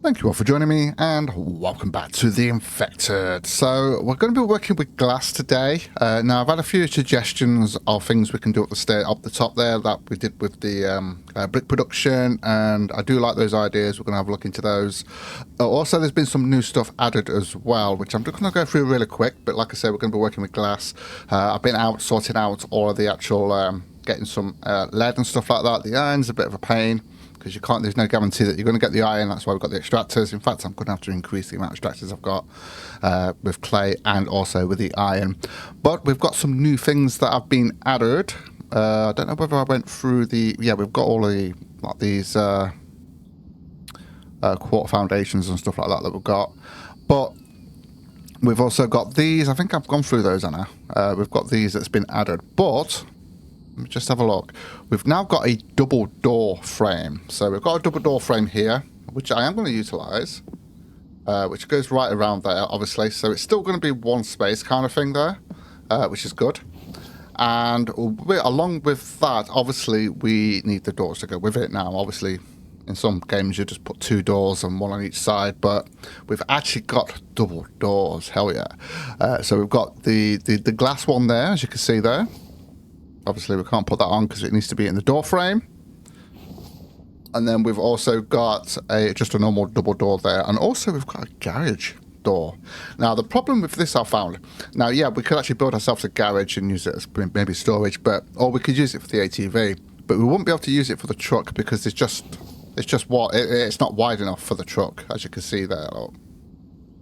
Thank you all for joining me, and welcome back to The Infected. So, we're going to be working with glass today. Now, I've had a few suggestions of things we can do up the top there that we did with the brick production, and I do like those ideas. We're going to have a look into those. Also, there's been some new stuff added as well, which I'm just going to go through really quick, but like I said, we're going to be working with glass. I've been out sorting out all of the actual, getting some lead and stuff like that. The iron's a bit of a pain, because you can't, there's no guarantee that you're going to get the iron. That's why we've got the extractors. In fact, I'm going to have to increase the amount of extractors I've got with clay and also with the iron. But we've got some new things that have been added. I don't know whether I went through the, yeah, we've got all of the, like these quarter foundations and stuff like that that we've got. But we've also got these. I think I've gone through those, Anna. We've got these that's been added. But let me just have a look. We've now got a double door frame. So we've got a double door frame here, which I am going to utilize, which goes right around there, obviously. So it's still going to be one space kind of thing there, which is good. And along with that, obviously, we need the doors to go with it now. Obviously, in some games, you just put two doors and one on each side, but we've actually got double doors. Hell yeah. So we've got the glass one there, as you can see there. Obviously, we can't put that on because it needs to be in the door frame. And then we've also got just a normal double door there. And also, we've got a garage door. Now, the problem with this I found... Now, yeah, we could actually build ourselves a garage and use it as maybe storage, or we could use it for the ATV. But we wouldn't be able to use it for the truck because it's not wide enough for the truck, as you can see there. Look.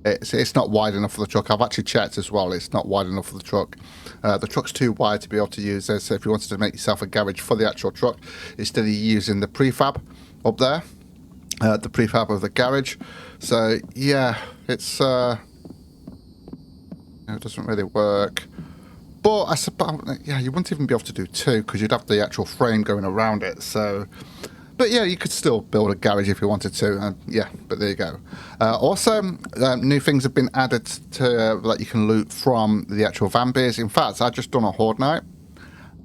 It's not wide enough for the truck. I've actually checked as well. It's not wide enough for the truck. The truck's too wide to be able to use this. So if you wanted to make yourself a garage for the actual truck, instead of using the prefab up there, the prefab of the garage. So yeah, it doesn't really work. But I suppose, yeah, you wouldn't even be able to do two because you'd have the actual frame going around it. So. But yeah, you could still build a garage if you wanted to, and yeah, but there you go. Also, new things have been added to that you can loot from the actual Vambies. In fact, I just done a horde night,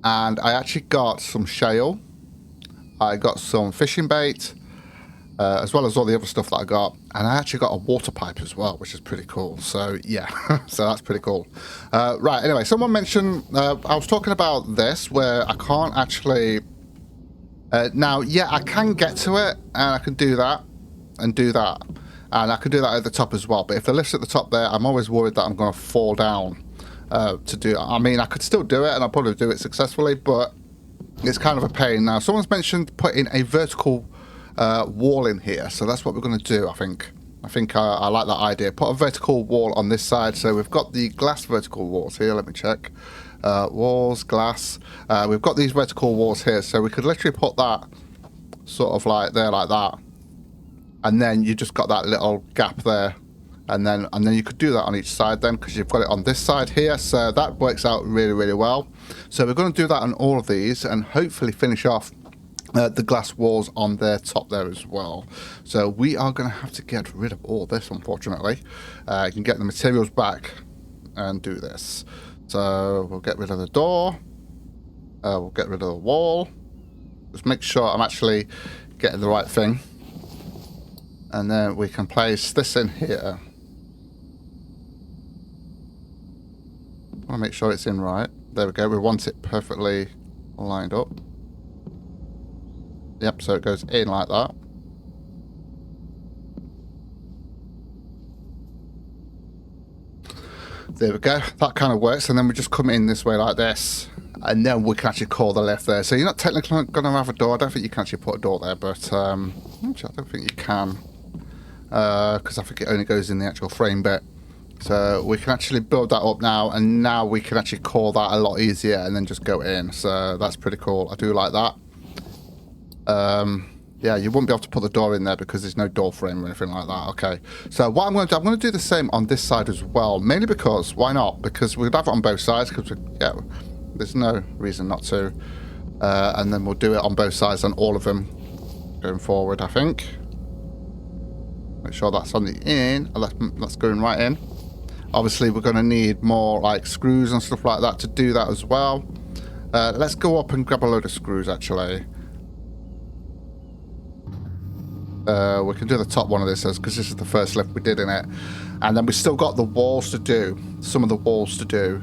and I actually got some shale. I got some fishing bait, as well as all the other stuff that I got, and I actually got a water pipe as well, which is pretty cool. So yeah, so that's pretty cool. Right, anyway, someone mentioned, I was talking about this, where I can't actually... now, yeah, I can get to it, and I can do that, and do that. And I can do that at the top as well. But if the lift's at the top there, I'm always worried that I'm going to fall down to do it. I mean, I could still do it, and I'll probably do it successfully, but it's kind of a pain. Now, someone's mentioned putting a vertical wall in here, so that's what we're going to do, I think. I like that idea. Put a vertical wall on this side. So we've got the glass vertical walls here. Let me check. Walls, glass. We've got these vertical walls here, so we could literally put that sort of like there, like that, and then you just got that little gap there, and then you could do that on each side then, because you've got it on this side here. So that works out really, really well. So we're going to do that on all of these, and hopefully finish off the glass walls on their top there as well. So we are going to have to get rid of all this, unfortunately. You can get the materials back and do this. So we'll get rid of the door. We'll get rid of the wall. Just make sure I'm actually getting the right thing. And then we can place this in here. I want to make sure it's in right. There we go. We want it perfectly lined up. Yep, so it goes in like that. There we go. That kind of works. And then we just come in this way like this. And then we can actually call the lift there. So you're not technically going to have a door. I don't think you can actually put a door there. But actually, I don't think you can. Because I think it only goes in the actual frame bit. So we can actually build that up now. And now we can actually call that a lot easier and then just go in. So that's pretty cool. I do like that. Yeah, you wouldn't be able to put the door in there because there's no door frame or anything like that. Okay, so what I'm going to do, I'm going to do the same on this side as well. Mainly because, why not? Because we'd have it on both sides, because yeah, there's no reason not to. And then we'll do it on both sides on all of them going forward, I think. Make sure that's on the in. That's going right in. Obviously, we're going to need more like screws and stuff like that to do that as well. Let's go up and grab a load of screws, actually. We can do the top one of this because this is the first lift we did in it. And then we still got the walls to do, some of the walls to do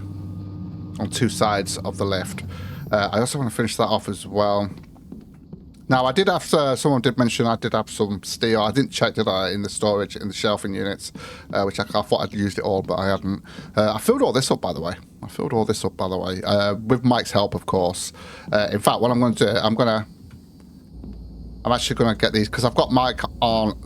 on 2 sides of the lift. I also want to finish that off as well. Now, I did have, someone did mention I did have some steel. I didn't check, did I, in the storage, in the shelving units, which I thought I'd used it all, but I hadn't. I filled all this up, by the way. With Mike's help, of course. In fact, what I'm going to do, I'm actually going to get these, because I've got Mike on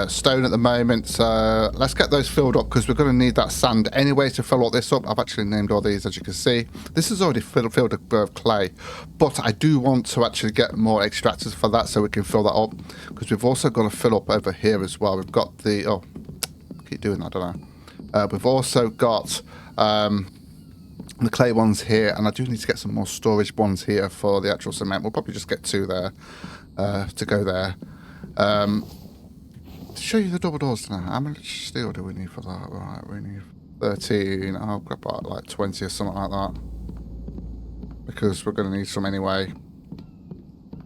stone at the moment, so let's get those filled up, because we're going to need that sand anyway to fill all this up. I've actually named all these, as you can see. This is already filled up with clay, but I do want to actually get more extractors for that so we can fill that up, because we've also got to fill up over here as well. We've got the, oh, keep doing that, don't I? We've also got the clay ones here, and I do need to get some more storage ones here for the actual cement. We'll probably just get 2 there to go there. To show you the double doors now, how much steel do we need for that? Right, we need 13. I'll grab like 20 or something like that, because we're going to need some anyway.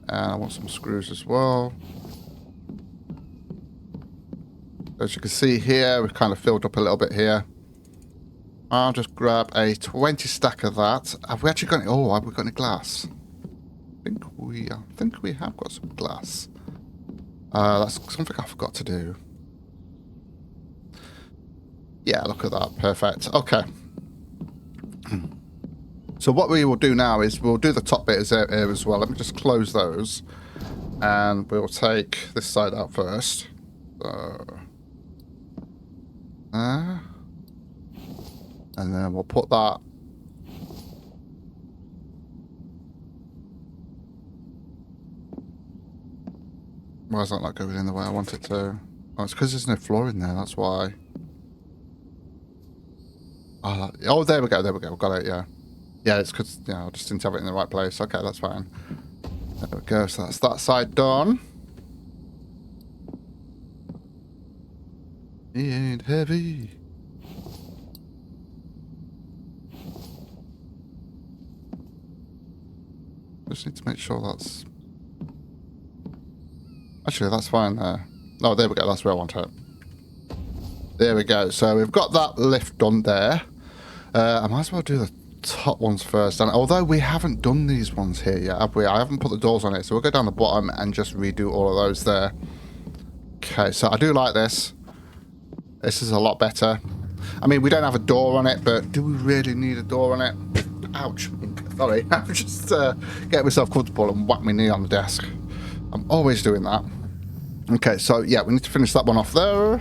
And I want some screws as well. As you can see here, we've kind of filled up a little bit here. I'll just grab a 20 stack of that. Have we actually got any? Oh, have we got any glass? I think we have got some glass. That's something I forgot to do. Yeah, look at that. Perfect. Okay. So what we will do now is we'll do the top bit here as well. Let me just close those. And we'll take this side out first. So, and then we'll put that. Why is that not going in the way I want it to? Oh, it's because there's no floor in there, that's why. Oh, there we go, got it, yeah. Yeah, it's because, I just didn't have it in the right place. Okay, that's fine. There we go, so that's that side done. He ain't heavy. Just need to make sure that's... Actually, that's fine there. Oh, there we go. That's where I want it. There we go. So we've got that lift done there. I might as well do the top ones first. And although we haven't done these ones here yet, have we? I haven't put the doors on it. So we'll go down the bottom and just redo all of those there. Okay, so I do like this. This is a lot better. I mean, we don't have a door on it, but do we really need a door on it? Ouch. Sorry. I'm just getting myself comfortable and whack my knee on the desk. I'm always doing that. Okay, so yeah, we need to finish that one off there.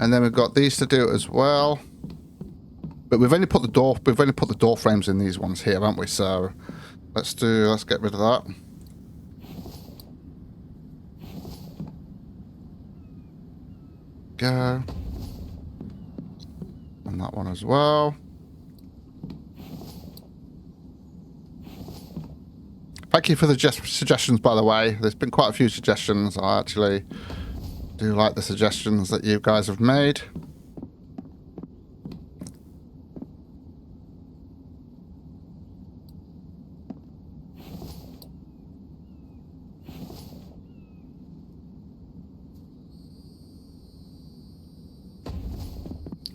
And then we've got these to do as well. But we've only put the door frames in these ones here, haven't we? So let's get rid of that. Go. And that one as well. Thank you for the suggestions, by the way. There's been quite a few suggestions. I actually do like the suggestions that you guys have made.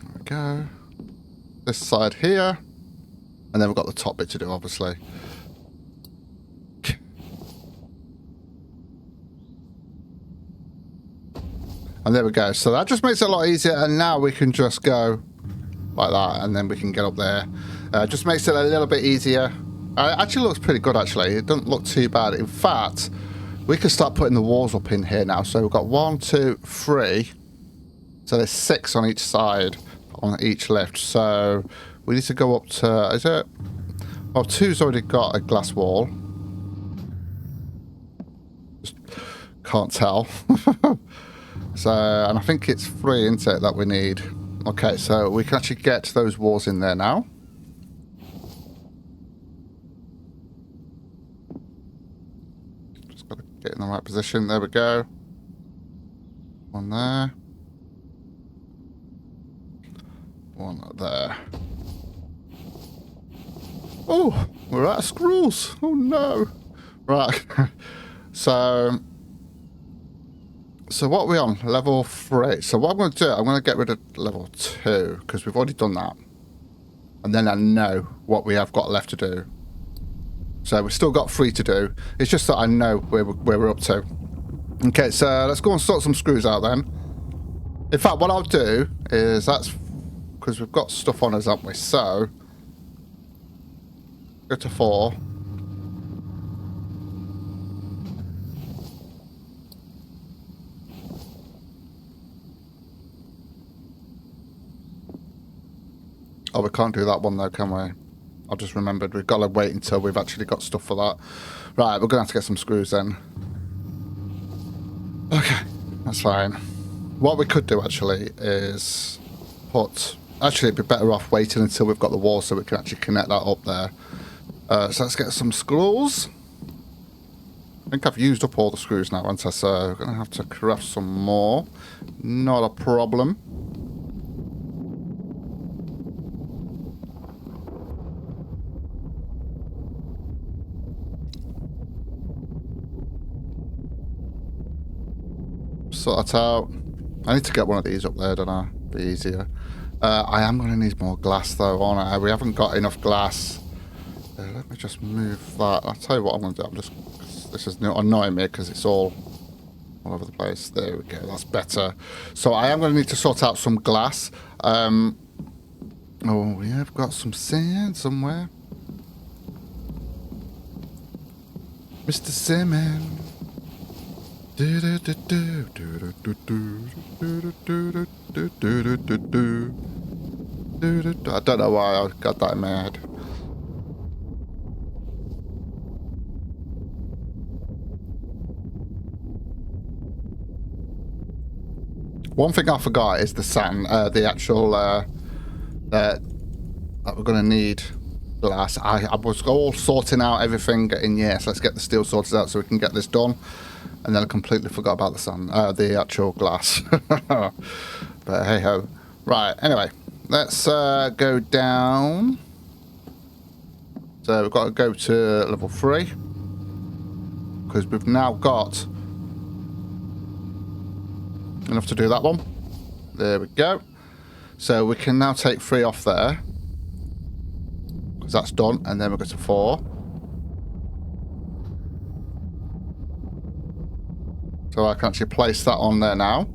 There we go. This side here. And then we've got the top bit to do, obviously. And there we go. So that just makes it a lot easier. And now we can just go like that. And then we can get up there. Just makes it a little bit easier. It actually looks pretty good, actually. It doesn't look too bad. In fact, we can start putting the walls up in here now. So we've got 1, 2, 3. So there's 6 on each side, on each lift. So we need to go up to... Is it? Oh, 2's already got a glass wall. Just can't tell. So, and I think it's 3, isn't it, that we need? Okay, so we can actually get those walls in there now. Just got to get in the right position. There we go. One there. One there. Oh, we're out of screws. Oh no. Right. So... So what are we on? Level 3. So what I'm going to do, I'm going to get rid of level 2 because we've already done that. And then I know what we have got left to do. So we've still got 3 to do. It's just that I know where we're up to. Okay, so let's go and sort some screws out then. In fact, what I'll do is that's because we've got stuff on us, haven't we? So go to 4. Oh, we can't do that one though, can we? I just remembered we've got to wait until we've actually got stuff for that. Right, we're going to have to get some screws then. Okay, that's fine. What we could do actually is put... Actually, it'd be better off waiting until we've got the wall so we can actually connect that up there. So let's get some screws. I think I've used up all the screws now, haven't I? So we're going to have to craft some more. Not a problem. Sort that out. I need to get one of these up there, don't I? Be easier. I am going to need more glass though, aren't I? We haven't got enough glass. Let me just move that. I'll tell you what I'm going to do. This is annoying me because it's all over the place. There we go. That's better. So I am going to need to sort out some glass. Oh, we have got some sand somewhere. Mr. Salmon. I don't know why I got that in my head. One thing I forgot is the sand, the actual that we're going to need glass. I was all sorting out everything, getting yes, let's get the steel sorted out so we can get this done. And then I completely forgot about the sun, the actual glass. But hey ho. Right, anyway, let's go down. So we've got to go to level 3. Because we've now got enough to do that one. There we go. So we can now take 3 off there. Because that's done. And then we'll go to 4. So I can actually place that on there now.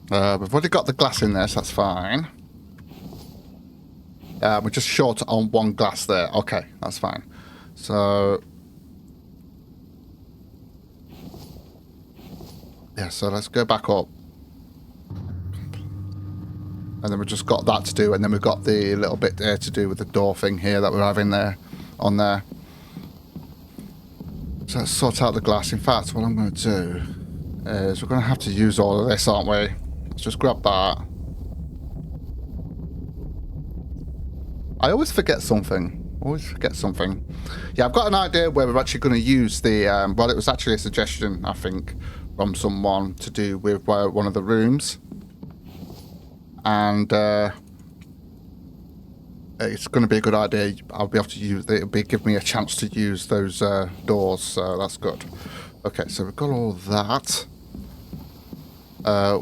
We've already got the glass in there, so that's fine. We're just short on 1 glass there. Okay, that's fine. So... yeah, so let's go back up. And then we've just got that to do, and then we've got the little bit there to do with the door thing here that we're having there, on there. So let's sort out the glass. In fact, what I'm going to do is we're going to have to use all of this, aren't we? Let's just grab that. I always forget something. Yeah, I've got an idea where we're actually going to use the, well, it was actually a suggestion, I think, from someone to do with one of the rooms. And it's going to be a good idea. I'll be able to use it. It'll give me a chance to use those doors, so that's good. Okay, so we've got all that.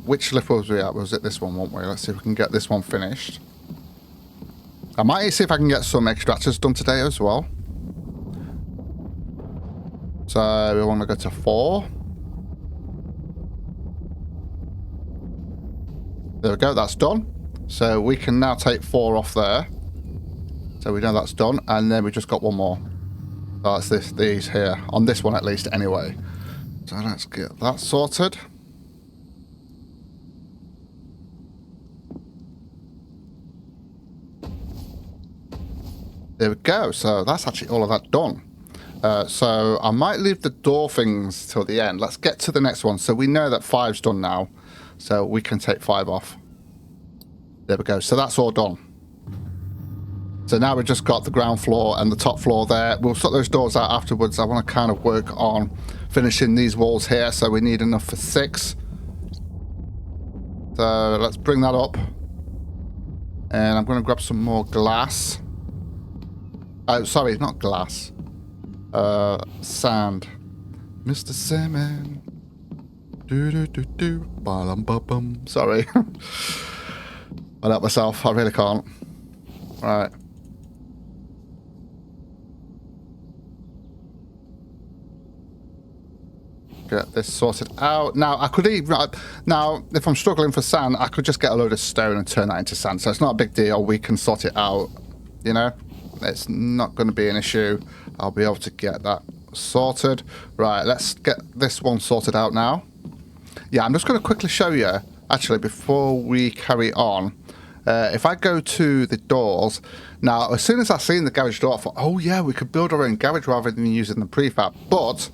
Which lift was we at? Was it this one, weren't we? Let's see if we can get this one finished. I might see if I can get some extractors done today as well. So we want to go to 4. There we go, that's done. So we can now take 4 off there. So we know that's done, and then we just got 1 more. Oh, that's these here, on this one at least anyway. So let's get that sorted. There we go, so that's actually all of that done. So I might leave the door things till the end. Let's get to the next one. So we know that 5's done now. So we can take 5 off. There we go. So that's all done. So now we've just got the ground floor and the top floor there. We'll sort those doors out afterwards. I want to kind of work on finishing these walls here. So we need enough for 6. So let's bring that up. And I'm going to grab some more glass. Oh, sorry, not glass. Sand. Mr. Salmon. Do. Bum. Sorry. I let myself. I really can't. Right. Get this sorted out. Now, I could even... Now, if I'm struggling for sand, I could just get a load of stone and turn that into sand. So it's not a big deal. We can sort it out. You know? It's not going to be an issue. I'll be able to get that sorted. Right, let's get this one sorted out now. Yeah, I'm just going to quickly show you, actually, before we carry on. If I go to the doors... Now, as soon as I seen the garage door, I thought, oh, yeah, we could build our own garage rather than using the prefab. But...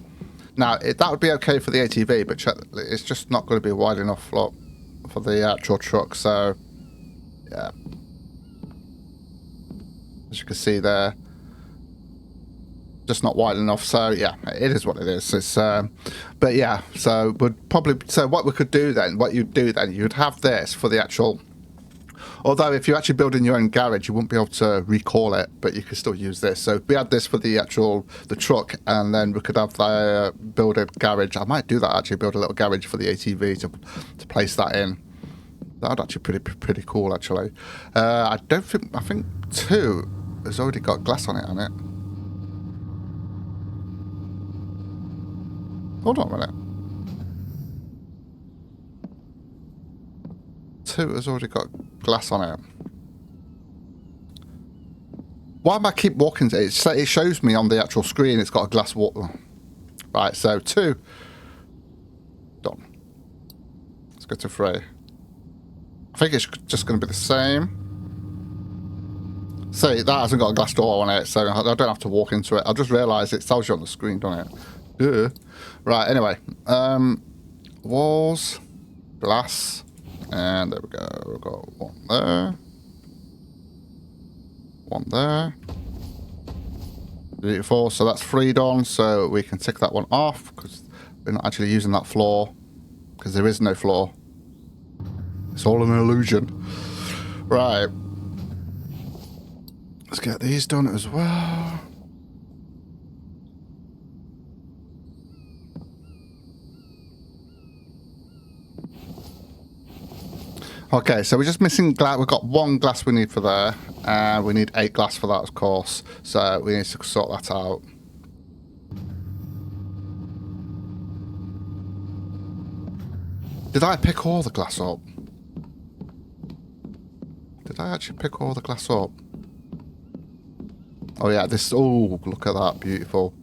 Now, that would be okay for the ATV, but it's just not going to be wide enough for the actual truck, so, yeah. As you can see there, just not wide enough, so, yeah, it is what it is. It's, but, yeah, so, what we could do then, you'd have this for the actual... Although, if you're actually building your own garage, you wouldn't be able to recall it, but you could still use this. So we had this for the truck, and then we could have the build a garage. I might do that actually, build a little garage for the ATV to place that in. That would actually pretty cool actually. I think 2 has already got glass on it, hasn't it? Hold on a minute. 2 has already got glass on it. Why am I keep walking? It shows me on the actual screen it's got a glass wall. Right, so 2 done. Let's go to 3. I think it's just going to be the same. See, that hasn't got a glass door on it, so I don't have to walk into it. I just realised it tells you on the screen, doesn't it? Duh. Right, anyway. Walls, glass. And there we go. We've got 1 there. 1 there. Beautiful. So that's 3 done. So we can tick that one off because we're not actually using that floor because there is no floor. It's all an illusion. Right. Let's get these done as well. Okay, so we're just missing glass. We've got 1 glass we need for there, and we need 8 glass for that, of course. So we need to sort that out. Did I pick all the glass up? Did I actually pick all the glass up? Oh yeah, this. Oh, look at that, beautiful.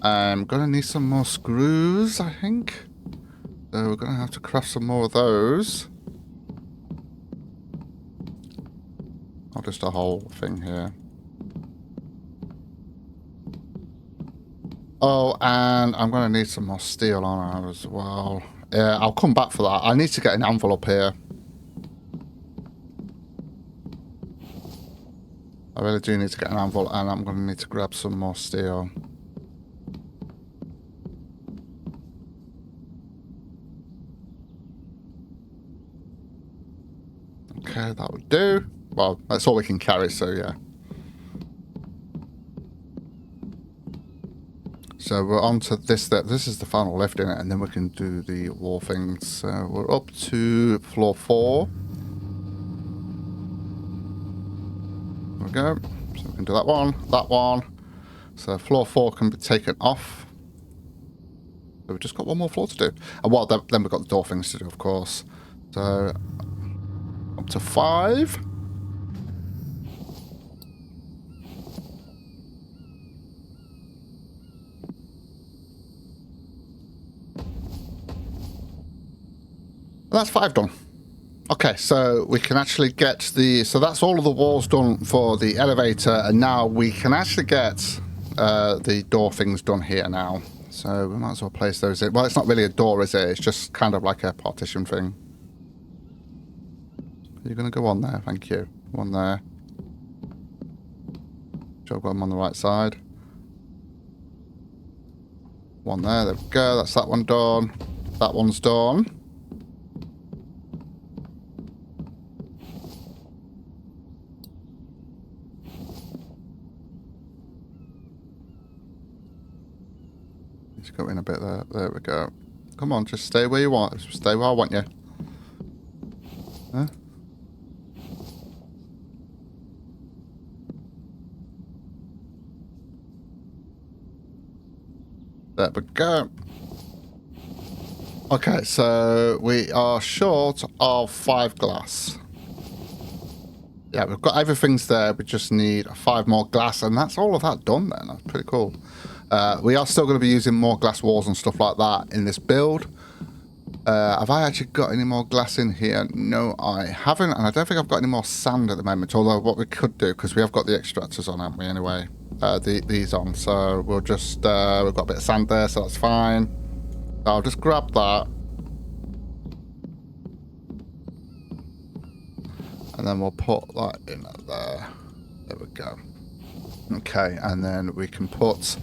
I'm gonna need some more screws, I think. So we're going to have to craft some more of those. Not just a whole thing here. Oh, and I'm going to need some more steel on her as well. Yeah, I'll come back for that. I need to get an envelope here. I really do need to get an anvil, and I'm going to need to grab some more steel. Okay, that would do. Well, that's all we can carry, so yeah. So we're on to this. This is the final lift in it, and then we can do the wall things. So we're up to floor 4. There we go. So we can do that one. So floor 4 can be taken off. So we've just got 1 more floor to do. And well, then we've got the door things to do, of course. So up to 5. That's 5 done. Okay, so we can actually get the... So that's all of the walls done for the elevator, and now we can actually get the door things done here now. So we might as well place those in. Well, it's not really a door, is it? It's just kind of like a partition thing. You're going to go on there, thank you. One there. Sure, I've got them on the right side. One there we go. That's that one done. That one's done. Just go in a bit there. There we go. Come on, just stay where you want. Stay where I want you. Huh? There we go. Okay, so we are short of 5 glass. Yeah, we've got everything's there. We just need 5 more glass, and that's all of that done then. That's pretty cool. We are still going to be using more glass walls and stuff like that in this build. Have I actually got any more glass in here? No, I haven't, and I don't think I've got any more sand at the moment, although what we could do, because we have got the extractors on, haven't we, anyway? These on, so we'll just, we've got a bit of sand there, so that's fine. I'll just grab that. And then we'll put that in there. There we go. Okay, and then we can put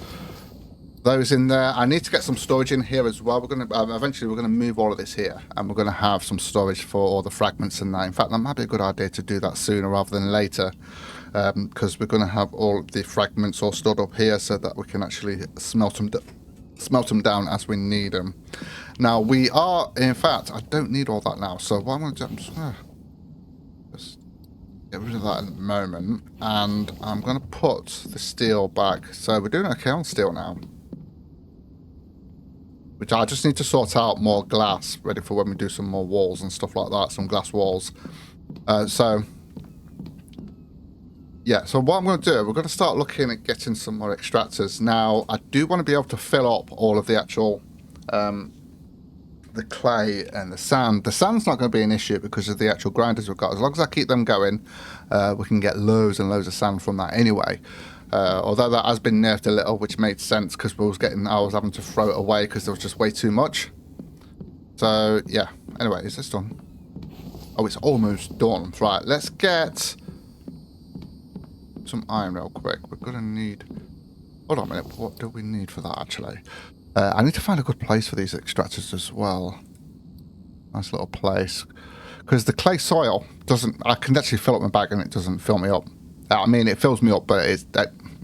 those in there. I need to get some storage in here as well. We're going to eventually we're going to move all of this here, and we're going to have some storage for all the fragments and that. In fact, that might be a good idea to do that sooner rather than later, because we're going to have all of the fragments all stored up here so that we can actually smelt them down as we need them. Now we are, in fact, I don't need all that now. So what I'm going to do, I'm just going to get rid of that at the moment, and I'm going to put the steel back. So we're doing okay on steel now, which I just need to sort out more glass ready for when we do some more walls and stuff like that, some glass walls. So yeah, so what I'm going to do, we're going to start looking at getting some more extractors. Now I do want to be able to fill up all of the actual the clay and the sand. The sand's not going to be an issue because of the actual grinders we've got. As long as I keep them going, we can get loads and loads of sand from that anyway. Although that has been nerfed a little, which made sense because I was having to throw it away because there was just way too much. So yeah, anyway, is this done? Oh, it's almost done. Right, let's get some iron real quick. We're going to need... Hold on a minute, what do we need for that actually? I need to find a good place for these extractors as well. Nice little place. Because the clay soil doesn't... I can actually fill up my bag and it doesn't fill me up. I mean, it fills me up, but it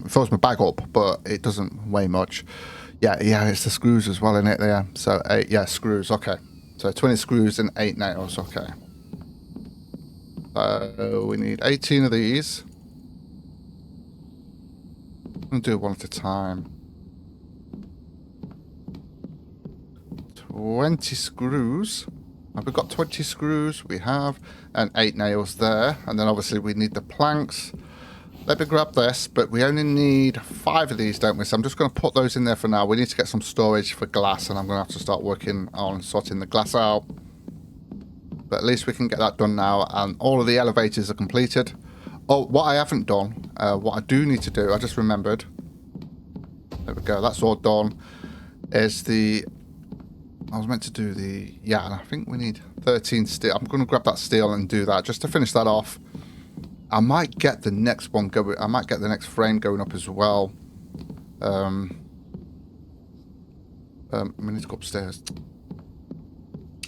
fills my bag up, but it doesn't weigh much. Yeah, it's the screws as well, isn't it? Yeah, so 8, yeah, screws, okay. So 20 screws and 8 nails, okay. So we need 18 of these. I'm going to do it one at a time. 20 screws. Have we got 20 screws? We have. And 8 nails there. And then obviously we need the planks. Let me grab this, but we only need 5 of these, don't we? So I'm just going to put those in there for now. We need to get some storage for glass, and I'm going to have to start working on sorting the glass out. But at least we can get that done now, and all of the elevators are completed. Oh, what I haven't done, what I do need to do, I just remembered. There we go, that's all done. Is the... I was meant to do the... Yeah, and I think we need 13 steel. I'm going to grab that steel and do that, just to finish that off. I might get the next one going. I might get the next frame going up as well. We need to go upstairs.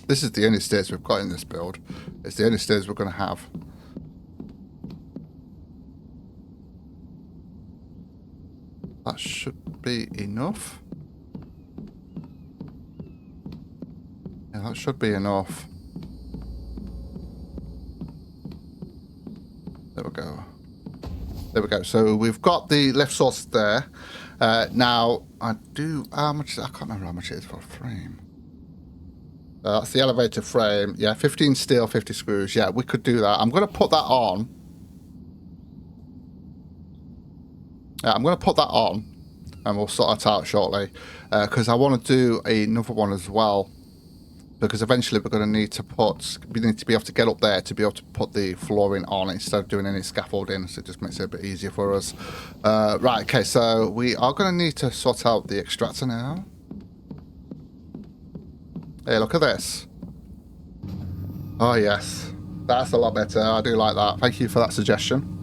This is the only stairs we've got in this build. It's the only stairs we're going to have. That should be enough. Yeah, that should be enough. There we go. There we go. So we've got the lift source there. Now, I do... How much... I can't remember how much it is for a frame. That's the elevator frame. Yeah, 15 steel, 50 screws. Yeah, we could do that. I'm going to put that on. Yeah, I'm going to put that on. And we'll sort it out shortly. Because I want to do another one as well. Because eventually we're going to need to put... We need to be able to get up there to be able to put the flooring on instead of doing any scaffolding. So it just makes it a bit easier for us. Right, okay. So we are going to need to sort out the extractor now. Hey, look at this. Oh, yes. That's a lot better. I do like that. Thank you for that suggestion.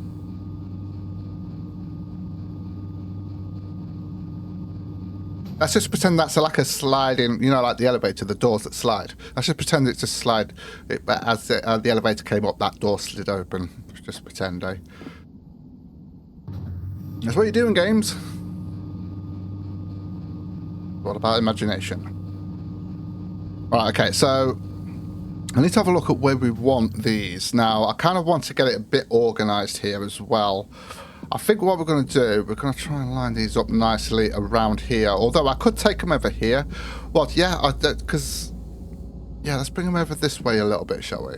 Let's just pretend that's like a sliding, you know, like the elevator, the doors that slide. Let's just pretend it's just slide. As the elevator came up, that door slid open. Just pretend, eh? That's what you're doing, games. What about imagination? Right, okay, so I need to have a look at where we want these. Now, I kind of want to get it a bit organised here as well. I think what we're going to do, we're going to try and line these up nicely around here. Although I could take them over here. Well, yeah, because... Yeah, let's bring them over this way a little bit, shall we?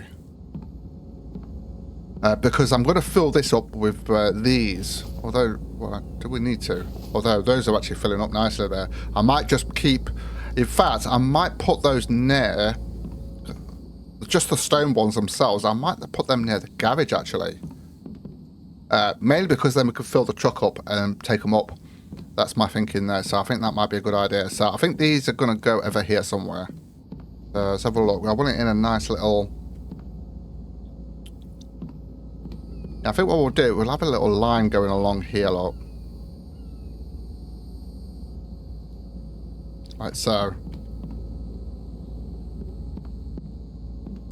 Because I'm going to fill this up with these. Although, well, do we need to? Although those are actually filling up nicely there. I might just keep... In fact, I might put those near... Just the stone ones themselves. I might put them near the garage, actually. Mainly because then we could fill the truck up and take them up. That's my thinking there. So I think that might be a good idea. So I think these are going to go over here somewhere. Let's have a look. I want it in a nice little... I think what we'll do, we'll have a little line going along here, look. Like so.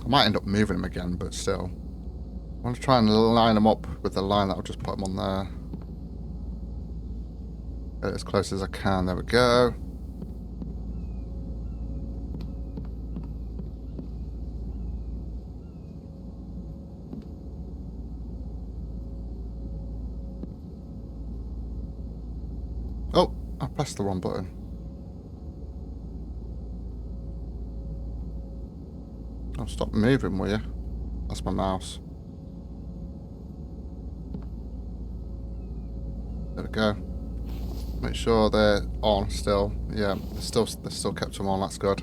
I might end up moving them again, but still. I want to try and line them up with the line that I'll just put them on there. Get it as close as I can. There we go. Oh, I pressed the wrong button. Oh, stop moving, will you? That's my mouse. There we go. Make sure they're on still. Yeah, they still kept them on. That's good.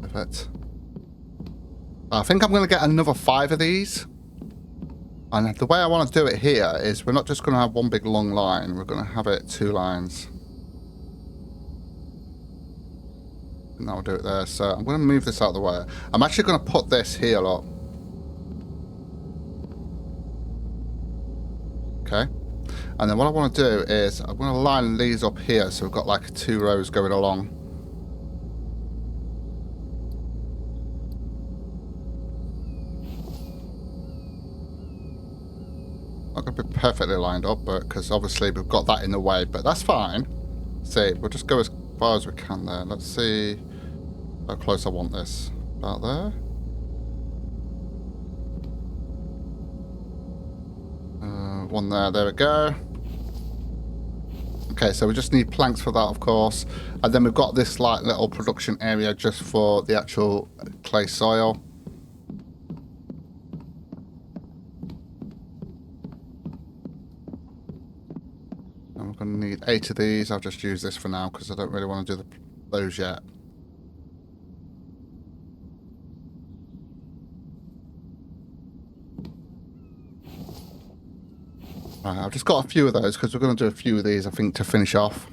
Perfect. I think I'm going to get another 5 of these. And the way I want to do it here is we're not just going to have one big long line. We're going to have it 2 lines. And that'll do it there. So I'm going to move this out of the way. I'm actually going to put this here, look. Okay. And then what I want to do is I'm going to line these up here so we've got like 2 rows going along. Not going to be perfectly lined up, but because obviously we've got that in the way, but that's fine. See, we'll just go as far as we can there. Let's see how close I want this. About there. One there, there we go. Okay, so we just need planks for that, of course. And then we've got this like little production area just for the actual clay soil. I'm going to need 8 of these. I'll just use this for now because I don't really want to do those yet. Right, I've just got a few of those because we're going to do a few of these, I think, to finish off.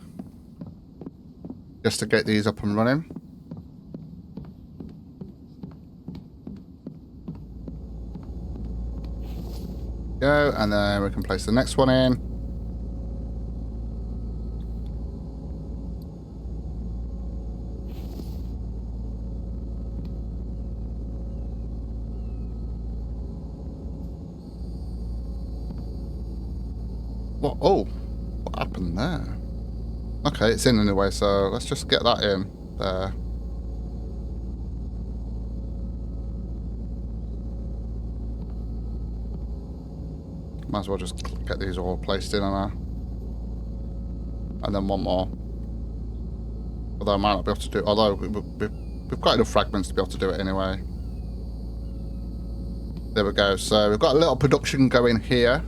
Just to get these up and running. Go, and then we can place the next one in. What? Oh, what happened there? Okay, it's in anyway, so let's just get that in there. Might as well just get these all placed in on there. And then one more. Although I might not be able to do it, although we've got enough fragments to be able to do it anyway. There we go, so we've got a little production going here.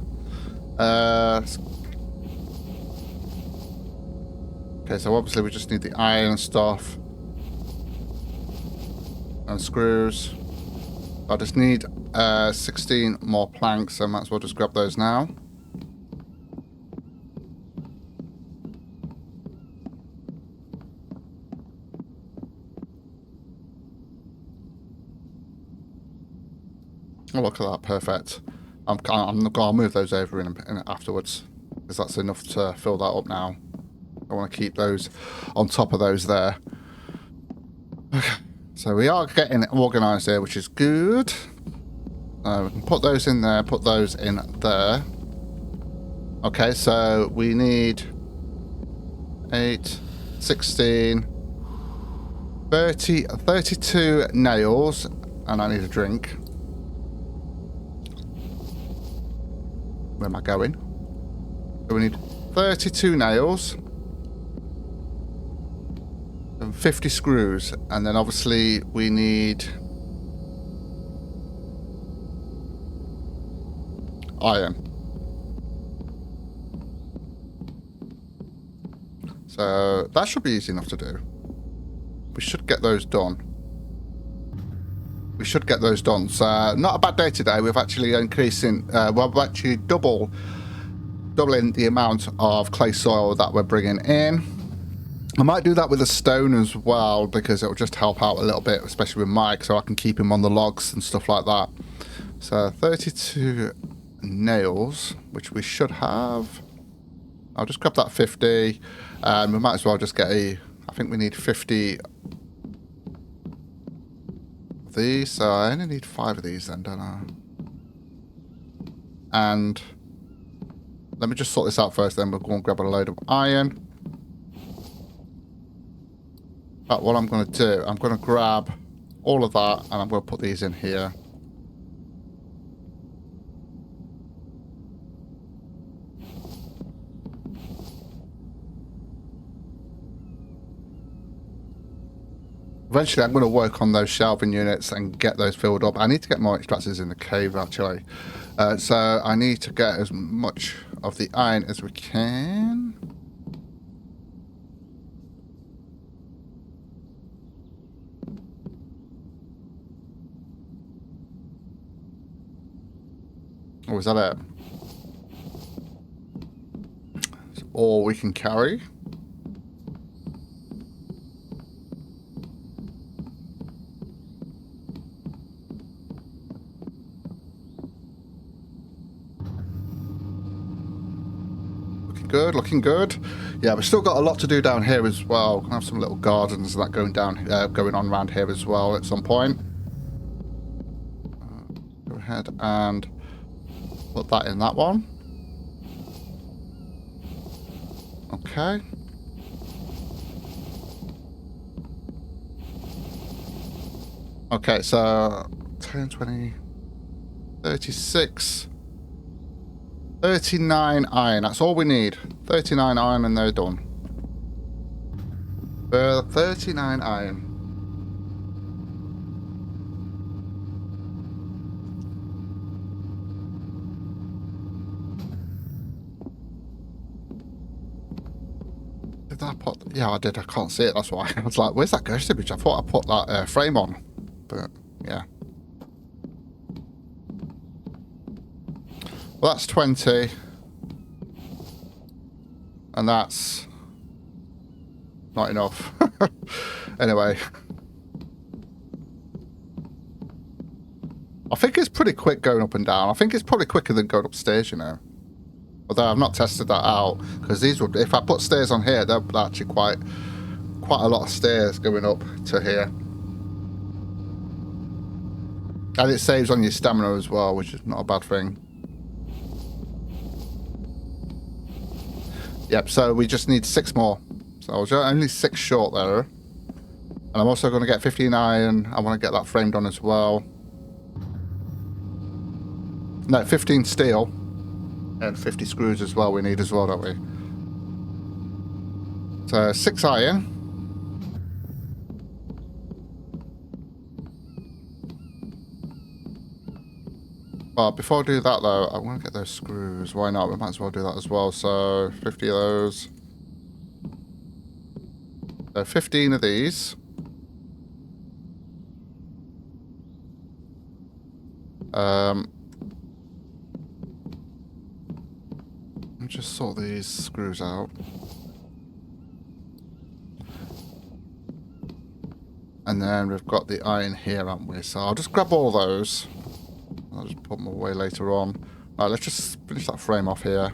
Okay, so obviously we just need the iron and stuff. And screws. I just need 16 more planks, so I might as well just grab those now. Oh, look at that, perfect. I'll move those over in afterwards, because that's enough to fill that up now. I want to keep those on top of those there. So we are getting it organised here, which is good. We can put those in there, put those in there. Okay, so we need 8, 16, 30, 32 nails, and I need a drink. Where am I going? So we need 32 nails and 50 screws, and then obviously we need iron. So that should be easy enough to do. We should get those done. We should get those done. So not a bad day today. We've actually increasing, we're actually doubling the amount of clay soil that we're bringing in. I might do that with a stone as well, because it will just help out a little bit, especially with Mike, so I can keep him on the logs and stuff like that. So 32 nails, which we should have. I'll just grab that 50. We might as well just get I think we need 50 of these, so I only need 5 of these then, don't I? And let me just sort this out first, then we'll go and grab a load of iron. But what I'm going to do, I'm going to grab all of that and I'm going to put these in here. Eventually I'm going to work on those shelving units and get those filled up. I need to get more extractors in the cave actually. So I need to get as much of the iron as we can. Or is that it? That's all we can carry. Looking good, looking good. Yeah, we've still got a lot to do down here as well. We'll have some little gardens and that going on around here as well at some point. Go ahead and put that in that one. Okay. Okay, so 10, 20, 36, 39 iron. That's all we need. 39 iron and they're done. 39 iron. Did I put... Yeah, I did. I can't see it. That's why. I was like, where's that ghost image? I thought I put that frame on. But, yeah. Well, that's 20. And that's... not enough. Anyway. I think it's pretty quick going up and down. I think it's probably quicker than going upstairs, you know. Although I've not tested that out, because these would, if I put stairs on here, they're actually quite a lot of stairs going up to here. And it saves on your stamina as well, which is not a bad thing. Yep, so we just need 6 more. So I was only 6 short there. And I'm also going to get 15 iron. I want to get that framed on as well. No, 15 steel. And 50 screws as well we need as well, don't we? So 6 iron. Well, before I do that though, I want to get those screws. Why not? We might as well do that as well. So 50 of those. So 15 of these. Just sort these screws out. And then we've got the iron here, haven't we? So I'll just grab all those. I'll just put them away later on. Right, let's just finish that frame off here.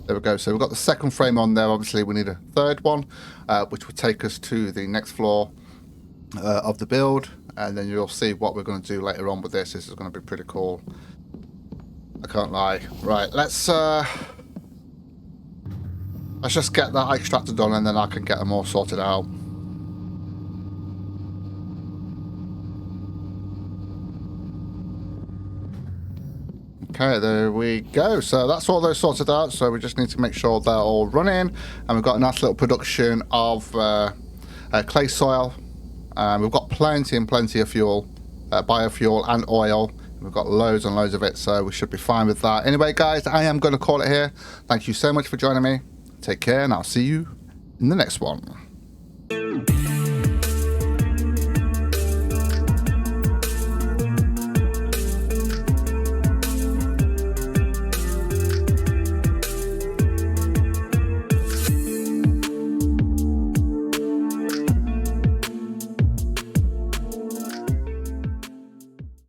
There we go. So we've got the second frame on there. Obviously, we need a third one, which will take us to the next floor of the build. And then you'll see what we're going to do later on with this. This is going to be pretty cool. I can't lie. Right, let's just get that extractor done, and then I can get them all sorted out. Okay, there we go. So that's all those sorted out. So we just need to make sure they're all running. And we've got a nice little production of clay soil. We've got plenty and plenty of fuel, biofuel and oil. We've got loads and loads of it, so we should be fine with that. Anyway, guys, I am going to call it here. Thank you so much for joining me. Take care, and I'll see you in the next one.